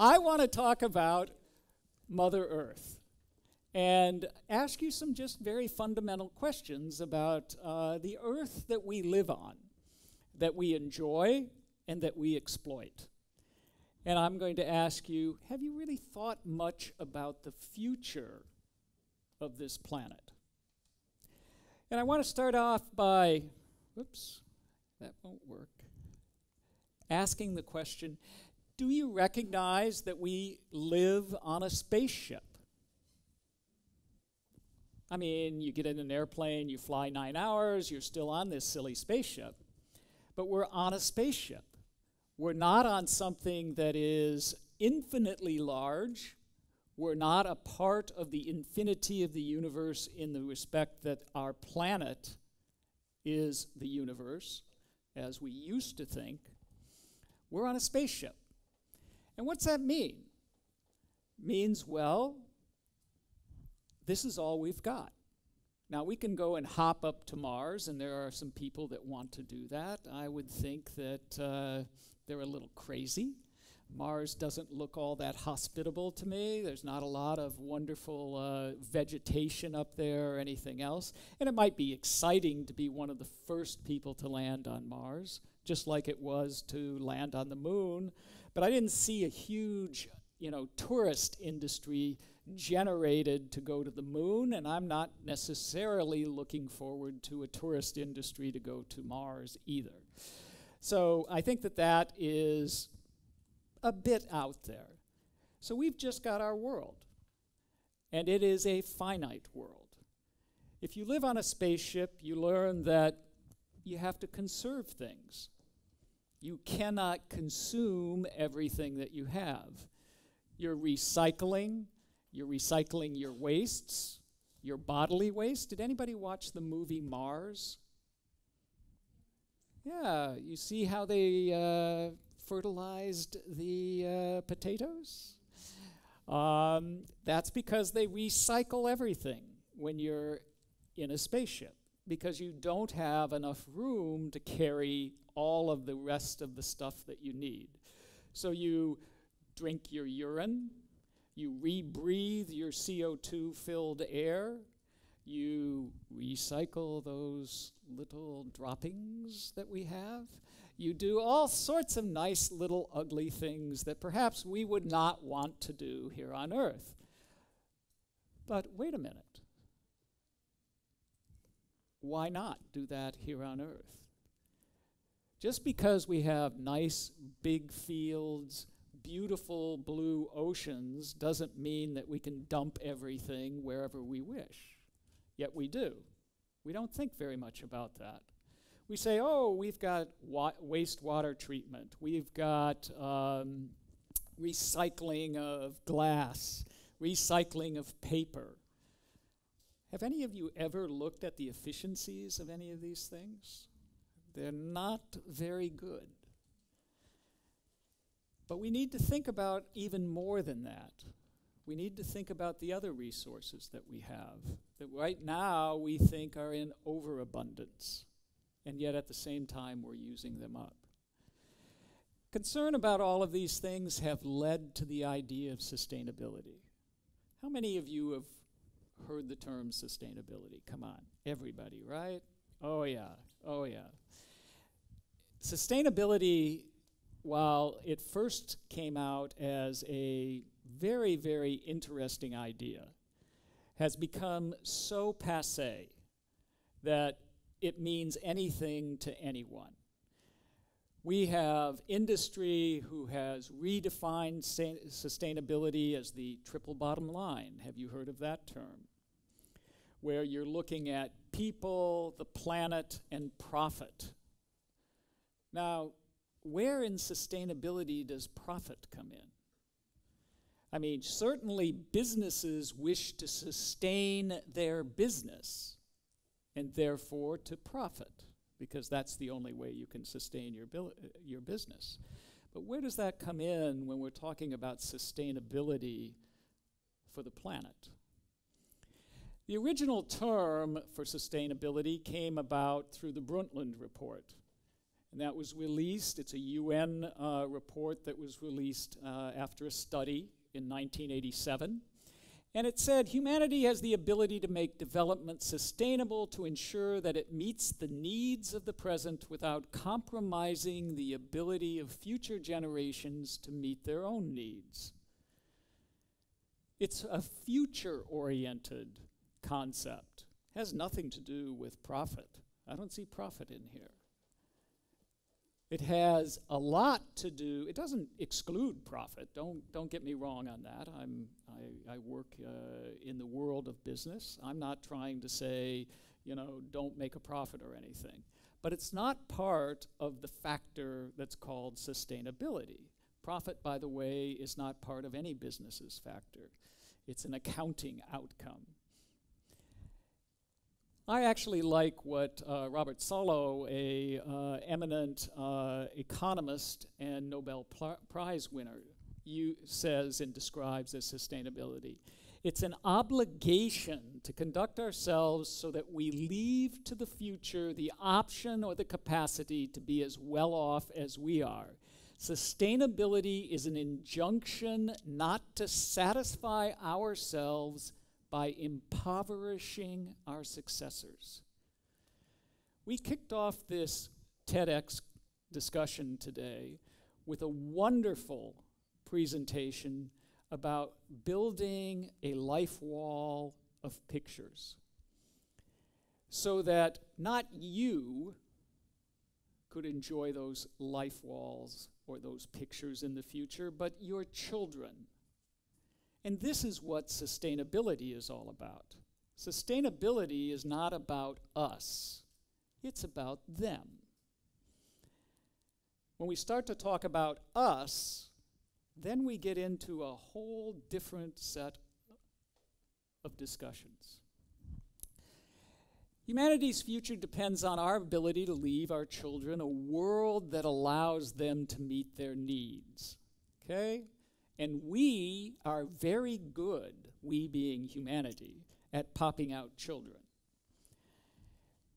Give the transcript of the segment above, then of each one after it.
I want to talk about Mother Earth and ask you some just very fundamental questions about the Earth that we live on, that we enjoy, and that we exploit. And I'm going to ask you, have you really thought much about the future of this planet? And I want to start off by, whoops, that won't work, asking the question, do you recognize that we live on a spaceship? I mean, you get in an airplane, you fly 9 hours, you're still on this silly spaceship, but we're on a spaceship. We're not on something that is infinitely large. We're not a part of the infinity of the universe in the respect that our planet is the universe, as we used to think. We're on a spaceship. And what's that mean? Means, well, this is all we've got. Now, we can go and hop up to Mars, and there are some people that want to do that. I would think that they're a little crazy. Mars doesn't look all that hospitable to me. There's not a lot of wonderful vegetation up there or anything else. And it might be exciting to be one of the first people to land on Mars, just like it was to land on the moon. But I didn't see a huge, tourist industry generated to go to the moon, and I'm not necessarily looking forward to a tourist industry to go to Mars either. So I think that that is a bit out there. So we've just got our world, and it is a finite world. If you live on a spaceship, you learn that you have to conserve things. You cannot consume everything that you have. You're recycling your wastes, your bodily waste. Did anybody watch the movie Mars? Yeah, you see how they fertilized the potatoes? That's because they recycle everything when you're in a spaceship, because you don't have enough room to carry all of the rest of the stuff that you need. So you drink your urine, you rebreathe your CO2-filled air, you recycle those little droppings that we have. You do all sorts of nice little ugly things that perhaps we would not want to do here on Earth. But wait a minute. Why not do that here on Earth? Just because we have nice big fields, beautiful blue oceans, doesn't mean that we can dump everything wherever we wish. Yet we do. We don't think very much about that. We say, oh, we've got wastewater treatment. We've got recycling of glass, recycling of paper. Have any of you ever looked at the efficiencies of any of these things? They're not very good. But we need to think about even more than that. We need to think about the other resources that we have, that right now we think are in overabundance, and yet at the same time we're using them up. Concern about all of these things have led to the idea of sustainability. How many of you have heard the term sustainability? Come on, everybody, right? Oh yeah, oh yeah. Sustainability, while it first came out as a very, very interesting idea, has become so passé that it means anything to anyone. We have industry who has redefined sustainability as the triple bottom line. Have you heard of that term? Where you're looking at people, the planet, and profit. Now, where in sustainability does profit come in? I mean, certainly businesses wish to sustain their business and therefore to profit, because that's the only way you can sustain your business. But where does that come in when we're talking about sustainability for the planet? The original term for sustainability came about through the Bruntland Report. And that was released. It's a UN report that was released after a study in 1987. And it said, humanity has the ability to make development sustainable to ensure that it meets the needs of the present without compromising the ability of future generations to meet their own needs. It's a future-oriented concept. It has nothing to do with profit. I don't see profit in here. It has a lot to do, it doesn't exclude profit, don't get me wrong on that. I work in the world of business. I'm not trying to say, you know, don't make a profit or anything. But it's not part of the factor that's called sustainability. Profit, by the way, is not part of any business's factor. It's an accounting outcome. I actually like what Robert Solow, a eminent economist and Nobel Prize winner, says and describes as sustainability. It's an obligation to conduct ourselves so that we leave to the future the option or the capacity to be as well off as we are. Sustainability is an injunction not to satisfy ourselves by impoverishing our successors. We kicked off this TEDx discussion today with a wonderful presentation about building a life wall of pictures so that not you could enjoy those life walls or those pictures in the future, but your children. And this is what sustainability is all about. Sustainability is not about us. It's about them. When we start to talk about us, then we get into a whole different set of discussions. Humanity's future depends on our ability to leave our children a world that allows them to meet their needs. Okay? And we are very good, we being humanity, at popping out children.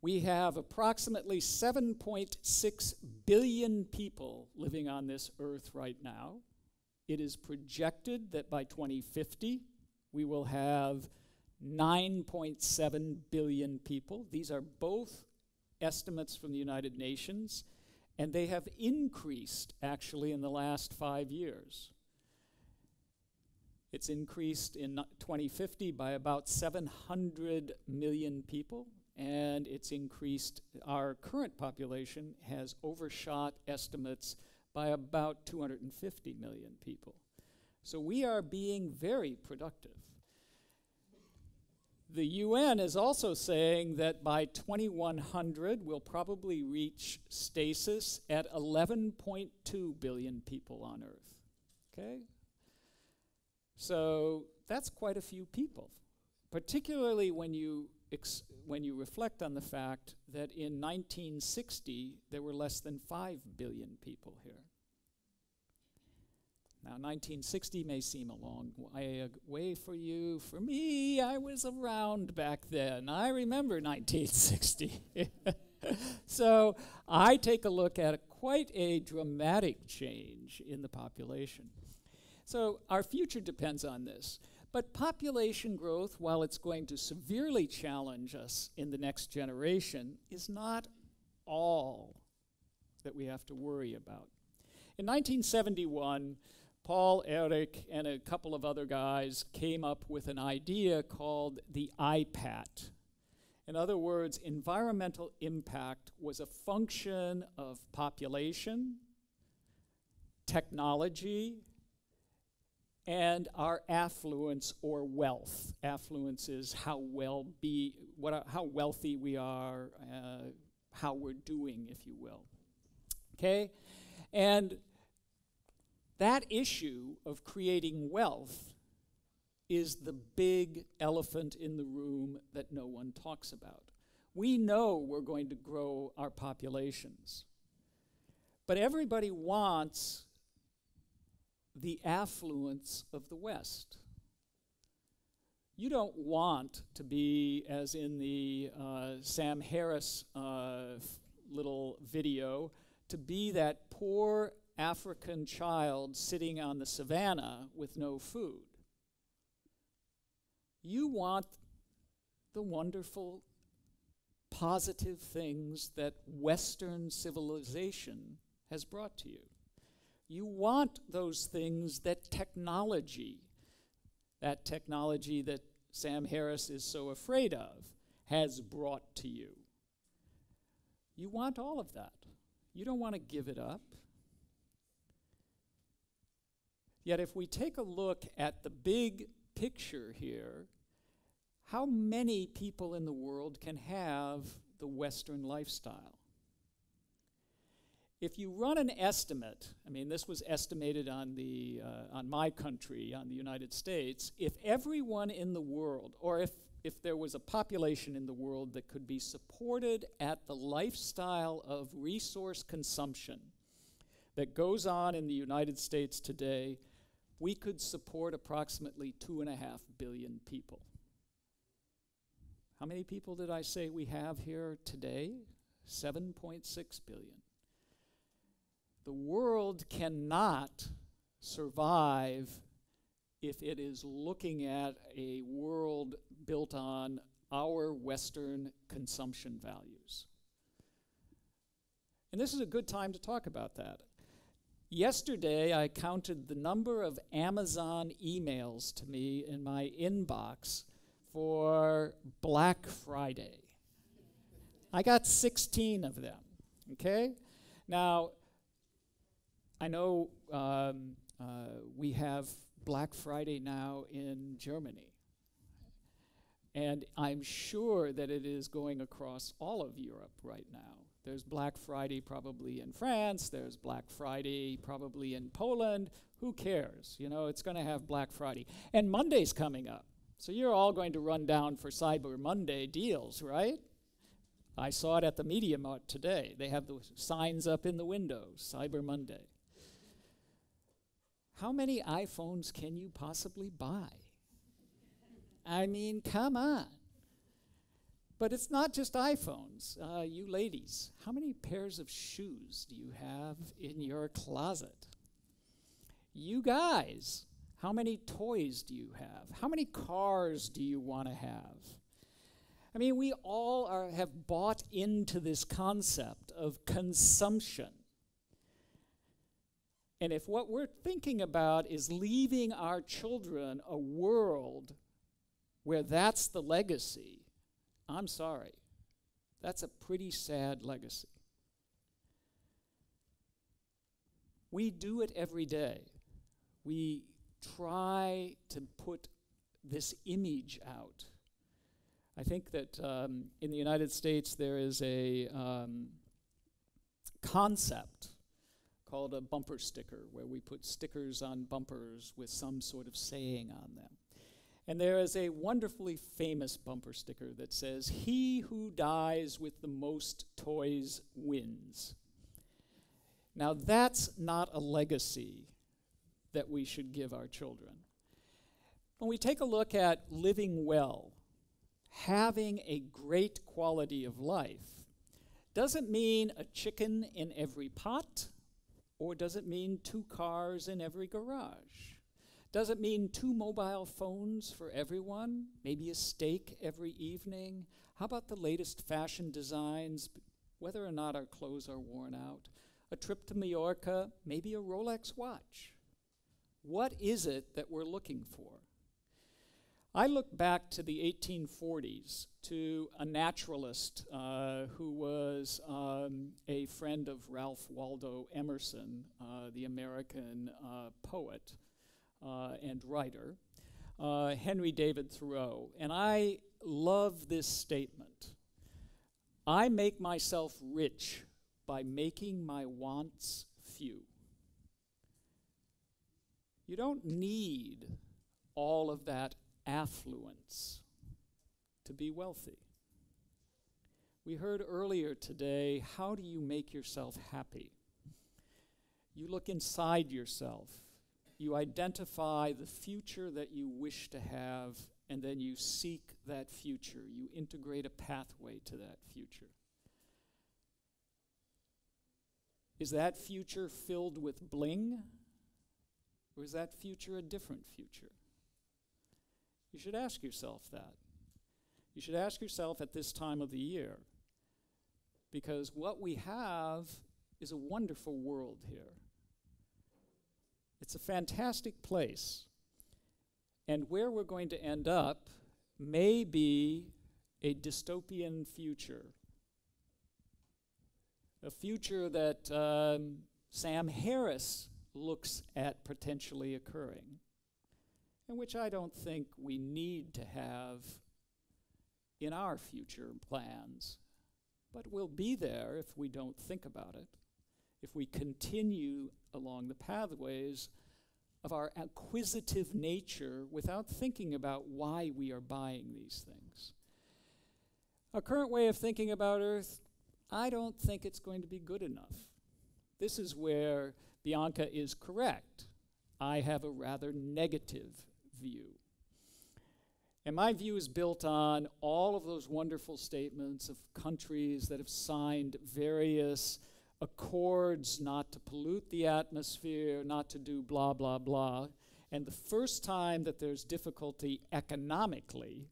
We have approximately 7.6 billion people living on this earth right now. It is projected that by 2050, we will have 9.7 billion people. These are both estimates from the United Nations, and they have increased, actually, in the last 5 years. It's increased in 2050 by about 700 million people, and it's increased, our current population has overshot estimates by about 250 million people. So we are being very productive. The UN is also saying that by 2100, we'll probably reach stasis at 11.2 billion people on Earth, okay? So that's quite a few people, particularly when you reflect on the fact that in 1960, there were less than 5 billion people here. Now, 1960 may seem a long way away for you. For me, I was around back then. I remember 1960. So I take a look at quite a dramatic change in the population. So our future depends on this. But population growth, while it's going to severely challenge us in the next generation, is not all that we have to worry about. In 1971, Paul Ehrlich and a couple of other guys came up with an idea called the IPAT. In other words, environmental impact was a function of population, technology, and our affluence or wealth. Affluence is how wealthy we are, how we're doing, if you will. Okay? And that issue of creating wealth is the big elephant in the room that no one talks about. We know we're going to grow our populations, but everybody wants the affluence of the West. You don't want to be, as in the Sam Harris little video, to be that poor African child sitting on the savannah with no food. You want the wonderful, positive things that Western civilization has brought to you. You want those things that technology that Sam Harris is so afraid of, has brought to you. You want all of that. You don't want to give it up. Yet if we take a look at the big picture here, how many people in the world can have the Western lifestyle? If you run an estimate, I mean, this was estimated on my country, on the United States, if everyone in the world, or if there was a population in the world that could be supported at the lifestyle of resource consumption that goes on in the United States today, we could support approximately 2.5 billion people. How many people did I say we have here today? 7.6 billion. The world cannot survive if it is looking at a world built on our Western consumption values. And this is a good time to talk about that. Yesterday, I counted the number of Amazon emails to me in my inbox for Black Friday. I got 16 of them, okay? Now, I know we have Black Friday now in Germany, and I'm sure that it is going across all of Europe right now. There's Black Friday probably in France, there's Black Friday probably in Poland. Who cares? You know, it's going to have Black Friday. And Monday's coming up, so you're all going to run down for Cyber Monday deals, right? I saw it at the Media Mart today. They have the signs up in the windows, Cyber Monday. How many iPhones can you possibly buy? I mean, come on. But it's not just iPhones. You ladies, how many pairs of shoes do you have in your closet? You guys, how many toys do you have? How many cars do you want to have? I mean, we all have bought into this concept of consumption. And if what we're thinking about is leaving our children a world where that's the legacy, I'm sorry. That's a pretty sad legacy. We do it every day. We try to put this image out. I think that in the United States there is a concept called a bumper sticker, where we put stickers on bumpers with some sort of saying on them. And there is a wonderfully famous bumper sticker that says, "He who dies with the most toys wins." Now that's not a legacy that we should give our children. When we take a look at living well, having a great quality of life, doesn't mean a chicken in every pot, or does it mean 2 cars in every garage? Does it mean 2 mobile phones for everyone? Maybe a steak every evening? How about the latest fashion designs, whether or not our clothes are worn out? A trip to Mallorca, maybe a Rolex watch. What is it that we're looking for? I look back to the 1840s, to a naturalist who was a friend of Ralph Waldo Emerson, the American poet and writer, Henry David Thoreau. And I love this statement. "I make myself rich by making my wants few." You don't need all of that affluence to be wealthy. We heard earlier today, how do you make yourself happy? You look inside yourself. You identify the future that you wish to have, and then you seek that future. You integrate a pathway to that future. Is that future filled with bling? Or is that future a different future? You should ask yourself that. You should ask yourself at this time of the year, because what we have is a wonderful world here. It's a fantastic place. And where we're going to end up may be a dystopian future. A future that Sam Harris looks at potentially occurring, and which I don't think we need to have in our future plans. But we'll be there if we don't think about it, if we continue along the pathways of our acquisitive nature without thinking about why we are buying these things. Our current way of thinking about Earth, I don't think it's going to be good enough. This is where Bianca is correct. I have a rather negative view. And my view is built on all of those wonderful statements of countries that have signed various accords not to pollute the atmosphere, not to do blah, blah, blah. And the first time that there's difficulty economically,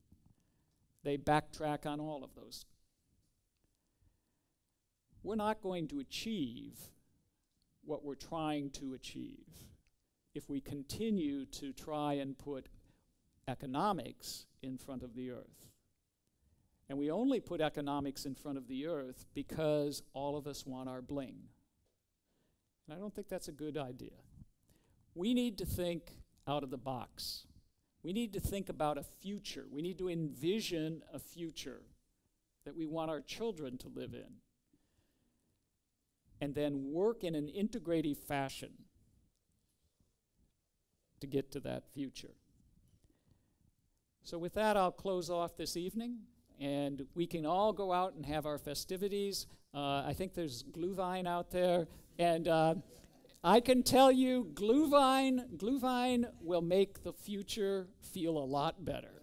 they backtrack on all of those. We're not going to achieve what we're trying to achieve if we continue to try and put economics in front of the Earth. And we only put economics in front of the Earth because all of us want our bling. And I don't think that's a good idea. We need to think out of the box. We need to think about a future. We need to envision a future that we want our children to live in, and then work in an integrative fashion to get to that future. So with that, I'll close off this evening, and we can all go out and have our festivities. I think there's Glühwein out there, and I can tell you Glühwein will make the future feel a lot better.